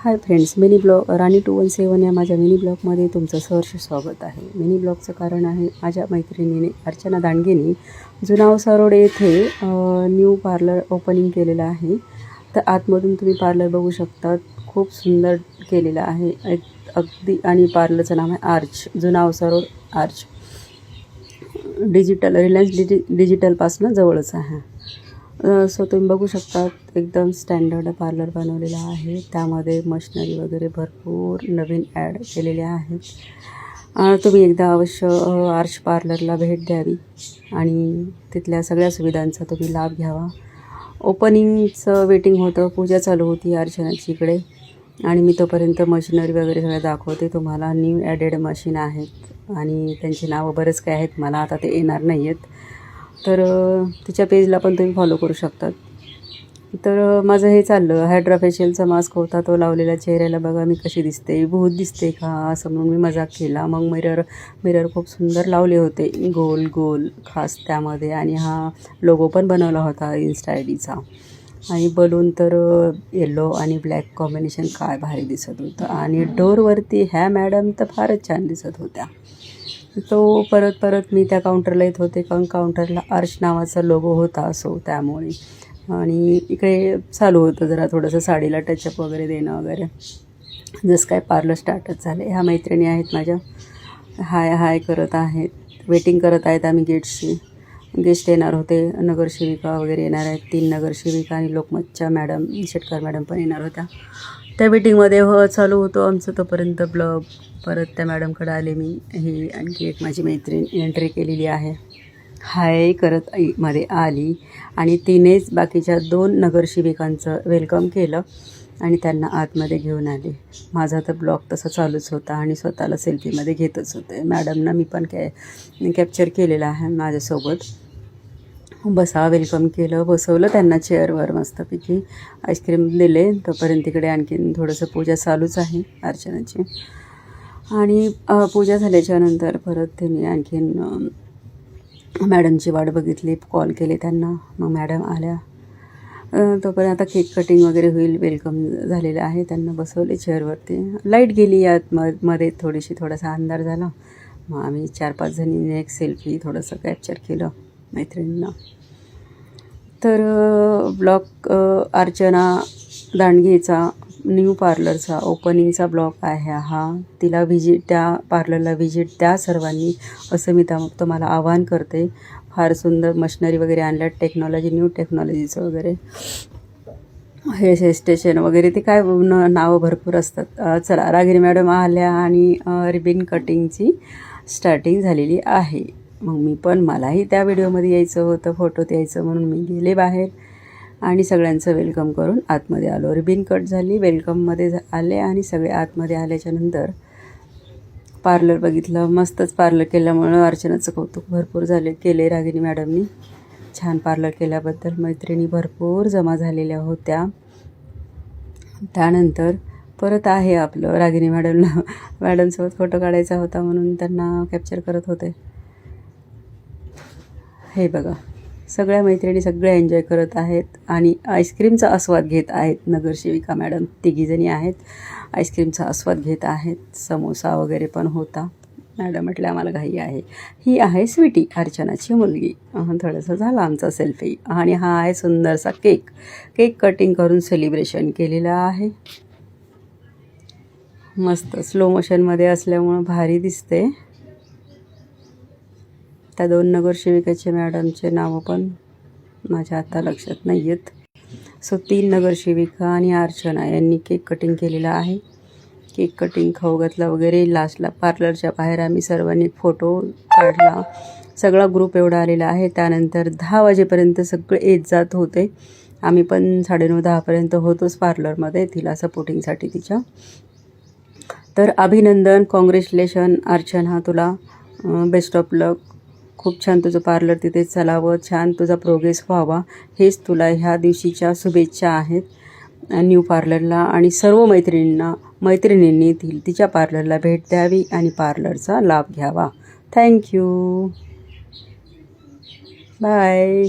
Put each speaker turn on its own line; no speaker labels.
Hi friends, mini blog राणी 217 या माझ्या mini ब्लॉगमध्ये तुमचं सहर्ष स्वागत आहे. मिनी ब्लॉगचं कारण आहे माझ्या मैत्रिणीने अर्चना दांडगेने जुनावसा रोड येथे न्यू पार्लर ओपनिंग केलेलं आहे. तर आतमधून तुम्ही पार्लर बघू शकता, खूप सुंदर केलेलं आहे अगदी. आणि पार्लरचं नाव आहे आर्च, जुनावसा रोड आर्च. रिलायन्स डिजिटलपासून जवळच आहे. सो तुम्ही बघू शकता, एकदम स्टँडर्ड पार्लर बनवलेला आहे. त्यामध्ये मशिनरी वगैरे भरपूर नवीन ॲड केलेल्या आहेत. तुम्ही एकदा अवश्य आर्च पार्लरला भेट द्यावी आणि तिथल्या सगळ्या सुविधांचा तुम्ही लाभ घ्यावा. ओपनिंगचं वेटिंग होतं, पूजा चालू होती अर्चनाची इकडे, आणि मी तोपर्यंत मशिनरी वगैरे सगळं दाखवते तुम्हाला. न्यू ॲडेड मशीन आहेत आणि त्यांची नावं बरेच काय आहेत, मला आता ते येणार नाही आहेत. तर तिच्या पेजला पण तुम्ही फॉलो करू शकतात. तर माझं हे चाललं, हायड्रा फेशियलचा मास्क होता तो लावलेला चेहऱ्याला. बघा मी कशी दिसते, भूत दिसते का असं म्हणून मी मजाक केला. मग मिरर खूप सुंदर लावले होते, गोल गोल खास त्यामध्ये. आणि हा लोगो पण बनवला होता इन्स्टा आयडीचा. आणि बलून तर येलो आणि ब्लॅक कॉम्बिनेशन काय भारी दिसत होतं. आणि डोरवरती ह्या मॅडम तर फारच छान दिसत होत्या. तो परत मी त्या काउंटरला येत होते, कारण काउंटरला आर्च नावाचा लोगो होता, असो त्यामुळे. आणि इकडे चालू होतं जरा थोडंसं साडीला टचअप वगैरे देणं वगैरे. जसं काय पार्लर स्टार्टच झाले. ह्या मैत्रिणी आहेत माझ्या, हाय हाय करत आहेत, वेटिंग करत आहेत आम्ही गेट्सची. गेस्ट येणार होते, नगरसेविका वगैरे येणार आहेत, 3 नगरसेविका आणि लोकमतच्या मॅडम शेटकर मॅडम पण येणार होत्या. त्या मीटिंगमध्ये चालू होतं आमचं. तोपर्यंत ब्लॉग परत त्या मॅडमकडे आले मी. ही आणखी एक माझी मैत्रीण एंट्री केलेली आहे, हाय करत मध्ये आली. आणि तिनेच बाकीच्या 2 नगरसेविकांचं वेलकम केलं आणि त्यांना आतमध्ये घेऊन आले. माझा तर ब्लॉग तसा चालूच होता आणि स्वतःला सेल्फीमध्ये घेतच होते. मॅडमना मी पण कॅप्चर केलेलं आहे माझ्यासोबत. बसा वेलकम केलं, बसवलं त्यांना चेअरवर मस्तपैकी, आईस्क्रीम दिले. तोपर्यंत तिकडे आणखीन थोडंसं पूजा चालूच आहे अर्चनाची. आणि पूजा झाल्याच्यानंतर परत त्यांनी आणखीन मॅडमची वाट बघितली, कॉल केले त्यांना. मग मॅडम आल्या. तोपर्यंत आता केक कटिंग वगैरे होईल. वेलकम झालेलं आहे, त्यांना बसवले चेअरवरती. लाईट गेली यात मध्ये थोडासा अंधार झाला. मग आम्ही 4-5 जणींनी एक सेल्फी थोडंसं कॅप्चर केलं मैत्रिणींना. तर ब्लॉग अर्चना दांडगेचा न्यू पार्लरचा ओपनिंगचा ब्लॉग आहे हा. तिला त्या पार्लरला व्हिजिट द्या सर्वांनी, असं मी तुम्हाला आवाहन करते. फार सुंदर मशिनरी वगैरे आणल्या, टेक्नॉलॉजी, न्यू टेक्नॉलॉजीचं वगैरे. हेअर स्टेशन वगैरे ते काय नावं भरपूर असतात. चला, रागिनी मॅडम आल्या आणि रिबिन कटिंगची स्टार्टिंग झालेली आहे. मग मलाही त्या व्हिडिओमध्ये यायचं होतं, फोटोत यायचं, म्हणून मी गेले बाहेर आणि सगळ्यांचं वेलकम करून आतमध्ये आलो. रिबिन कट झाली, वेलकममध्ये आले आणि सगळे आतमध्ये आल्याच्यानंतर पार्लर बघितलं. मस्तच पार्लर केल्यामुळं अर्चनाचं कौतुक भरपूर केले रागिनी मॅडमनी. छान पार्लर केल्याबद्दल मैत्रिणी भरपूर जमा झालेल्या होत्या. त्यानंतर परत आहे आपलं, रागिनी मॅडमसोबत फोटो काढायचा होता म्हणून त्यांना कॅप्चर करत होते. हे बघा, सगळ्या मैत्रिणी सगळ्या एन्जॉय करत आहेत आणि आईस्क्रीमचा आस्वाद घेत आहेत. नगरसेविका मॅडम 3 आहेत, आईस्क्रीमचा आस्वाद घेत आहेत. समोसा वगैरे पण होता. मॅडम म्हटलं आम्हाला घाई आहे. ही आहे स्वीटी, अर्चनाची मुलगी. थोडंसं झाला आमचा सेल्फी. आणि हा आहे सुंदरसा केक कटिंग करून सेलिब्रेशन केलेलं आहे. मस्त स्लो मोशनमध्ये असल्यामुळं भारी दिसते. त्या 2 नगरसेविकाचे मॅडमचे नावं पण माझ्या आता लक्षात नाही आहेत. सो 3 नगरसेविका आणि अर्चना यांनी केक कटिंग केलेला आहे. केक कटिंग, खाऊ घातला वगैरे. लास्टला पार्लरच्या बाहेर आम्ही सर्वांनी फोटो काढला. सगळा ग्रुप एवढा आलेला आहे. त्यानंतर 10 वाजेपर्यंत सगळे येत जात होते. आम्ही पण 9:30-10पर्यंत होतोच पार्लरमध्ये तिला सपोर्टिंगसाठी तिच्या. तर अभिनंदन, कॉंग्रॅच्युलेशन अर्चना, तुला बेस्ट ऑफ लक. खूप छान तुझं पार्लर तिथे चालावं, छान तुझा प्रोग्रेस व्हावा, हेच तुला ह्या दिवशीच्या शुभेच्छा आहेत न्यू पार्लरला. आणि सर्व मैत्रिणींनी तिच्या पार्लरला भेट द्यावी आणि पार्लरचा लाभ घ्यावा. Thank you, bye.